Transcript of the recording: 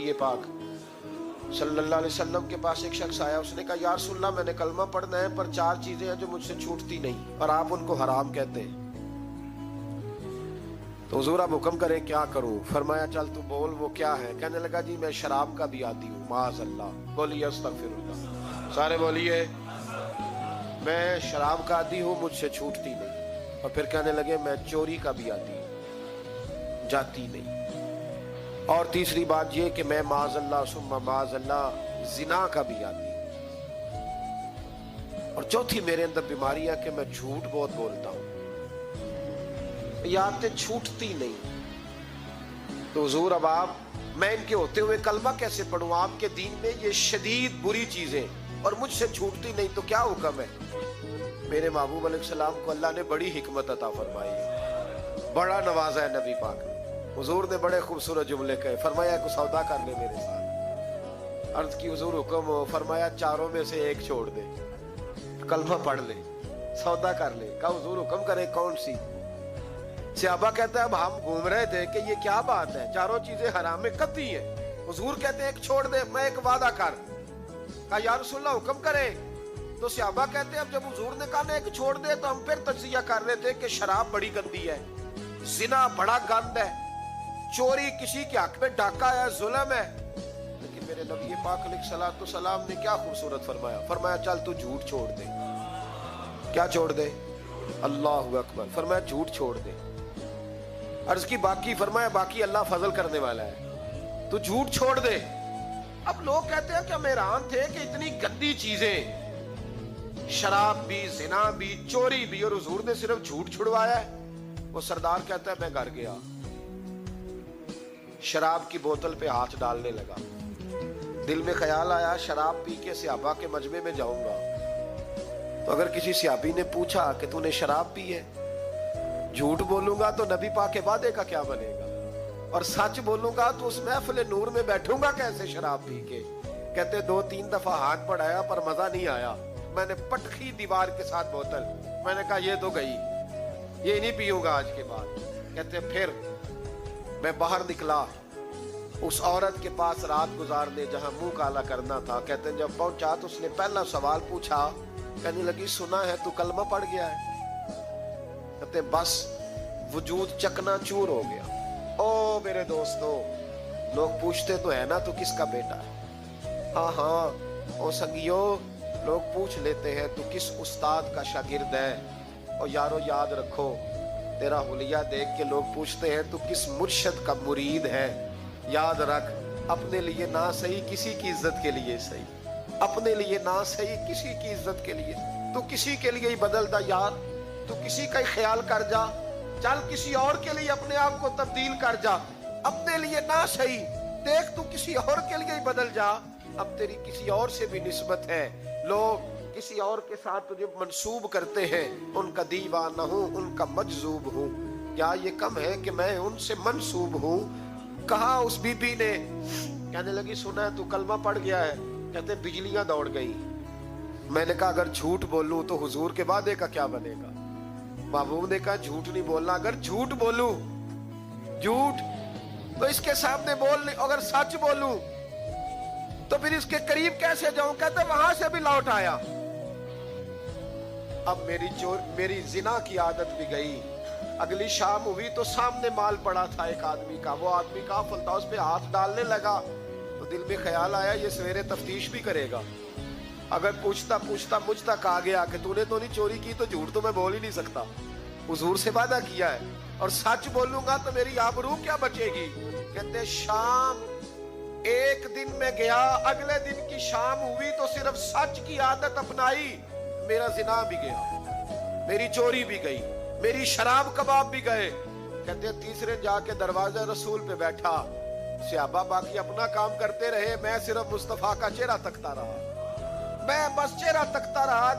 नबी पाक सल्लल्लाहु अलैहि वसल्लम के पास एक शख्स आया, उसने कहा या रसूल अल्लाह मैंने कलमा पढ़ना है पर 4 चीजें हैं जो मुझसे छूटती नहीं और आप उनको हराम कहते हैं, तो हुजूर आप हुक्म करें क्या करूं? फरमाया चल तू बोल वो क्या है? कहने लगा जी मैं शराब का भी आदी हूँ। माज़अल्लाह, बोलिए अस्तगफिरुल्लाह, सारे बोलिए मैं शराब का आदी हूँ, मुझसे छूटती नहीं। और फिर कहने लगे मैं चोरी का भी आदी हूँ, जाती नहीं। और तीसरी बात ये कि मैं माज़अल्लाह सुम्मा माज़अल्लाह जिना का भी आदी हूँ। और चौथी मेरे अंदर बीमारी है कि मैं झूठ बहुत बोलता हूँ, यादें छूटती नहीं। तो हुजूर अब आप मैं इनके होते हुए कलमा कैसे पढ़ूं? आपके दीन में ये शदीद बुरी चीजें और मुझसे छूटती नहीं, तो क्या हुक्म है? मेरे महबूब अलैहिस्सलाम को अल्लाह ने बड़ी हिकमत अता फरमाई है, बड़ा नवाजा है नबी पाक ने। हुजूर ने बड़े खूबसूरत जुमले कहे, फरमाया को सौदा कर ले मेरे साथ। अर्ज की हुजूर हुक्म हो, फरमाया चारों में से एक छोड़ दे, कलमा पढ़ ले, सौदा कर ले। कहा हुजूर हुक्म करे कौन सी? सहाबा कहता है अब हम घूम रहे थे कि ये क्या बात है, चारों चीजें हराम में कतई है। हुजूर कहते हैं एक छोड़ दे, मैं एक वादा कर। कहा या रसूलल्लाह हुक्म करे। तो सहाबा कहते हैं अब जब हुजूर ने कहा एक छोड़ दे तो हम फिर तज्जिया कर रहे थे कि शराब बड़ी गंदी है, जिना बड़ा गंद है, चोरी किसी के हक में डाका है, जुल्म है। लेकिन मेरे नबी पाक अलैहिस्सलातु सलाम ने क्या खूबसूरत फरमाया, फरमाया चल तू झूठ छोड़ दे। क्या छोड़ दे? अल्लाहु अकबर। फरमाया झूठ छोड़ दे। अर्ज की बाकी? फरमाया बाकी अल्लाह फजल करने वाला है, तू झूठ छोड़ दे। अब लोग कहते हैं कि हम हैरान थे कि इतनी गंदी चीजें, शराब भी, जिना भी, चोरी भी, और हुजूर ने सिर्फ झूठ छुड़वाया है। वो सरदार कहता है मैं घर गया, शराब की बोतल पे हाथ डालने लगा, दिल में ख्याल आया शराब पी के सहाबा के मजमे में जाऊंगा, तो अगर किसी सहाबी ने पूछा कि तूने शराब पी है, झूठ बोलूंगा तो नबी पाक के वादे का क्या बनेगा, और सच बोलूंगा तो उस महफिल नूर में बैठूंगा कैसे शराब पी के? कहते 2-3 दफा हाथ बढ़ाया पर मजा नहीं आया, मैंने पटखी दीवार के साथ बोतल, मैंने कहा ये तो गई, ये नहीं पीऊंगा आज के बाद। कहते फिर मैं बाहर निकला उस औरत के पास रात गुजारने जहां मुंह काला करना था। कहते जब पहुंचा तो उसने पहला सवाल पूछा, कहने लगी सुना है तू कलमा पढ़ गया है? कहते बस वजूद चकनाचूर हो गया। ओ मेरे दोस्तों, लोग पूछते तो है ना तू किसका बेटा है? हाँ हाँ ओ संगियो, लोग पूछ लेते हैं तू किस उस्ताद का शागिर्द है। और यारो याद रखो, तेरा हुलिया देख के लोग पूछते हैं तू किस मुर्शिद का मुरीद है। याद रख, अपने लिए ना सही किसी की इज्जत के लिए सही, अपने लिए ना सही किसी की इज्जत के लिए, तू किसी के लिए ही बदल दा यार, तू किसी का ही ख्याल कर जा, चल किसी और के लिए अपने आप को तब्दील कर जा। अपने लिए ना सही, देख तू किसी और के लिए ही बदल जा, अब तेरी किसी और से भी निस्बत है। लोग किसी और के साथ तुझे मंसूब करते हैं, उनका दीवाना हूँ, उनका मजजूब हूँ। क्या ये कम है कि मैं उनसे मंसूब हूँ? कहा उस बीबी ने, कहने लगी सुना है तू कलमा पढ़ गया है? कहते बिजलियां दौड़ गई। मैंने कहा अगर झूठ बोलूं तो हुजूर के वादे का क्या बनेगा? महबूब ने कहा झूठ नहीं बोलना। अगर झूठ बोलूं, झूठ तो इसके सामने बोल नहीं, अगर सच बोलूं तो फिर इसके करीब कैसे जाऊं? कहते वहां से भी लौट आया। अब मेरी जिना की आदत भी गई। अगली शाम हुई तो सामने माल पड़ा था एक आदमी का, वो आदमी काफिल था, उस पे हाथ डालने लगा तो दिल में ख्याल आया ये सवेरे तफ्तीश भी करेगा। अगर पूछता पूछता मुझ तक आ गया कि तूने तो नहीं चोरी की, तो झूठ तो मैं बोल ही नहीं सकता, हुजूर से वादा किया है, और सच बोलूंगा तो मेरी आबरू क्या बचेगी। कहते शाम एक दिन में गया, अगले दिन की शाम हुई तो सिर्फ सच की आदत अपनाई, मेरा जिना भी गया, मेरी चोरी भी गई, मेरी शराब कबाब भी गए। कहते तीसरे जाके दरवाजे रसूल पे बैठा, सहाबा बाकी अपना काम करते रहे, मैं सिर्फ मुस्तफा का चेहरा तकता रहा, मैं बस चेहरा तकता रहा।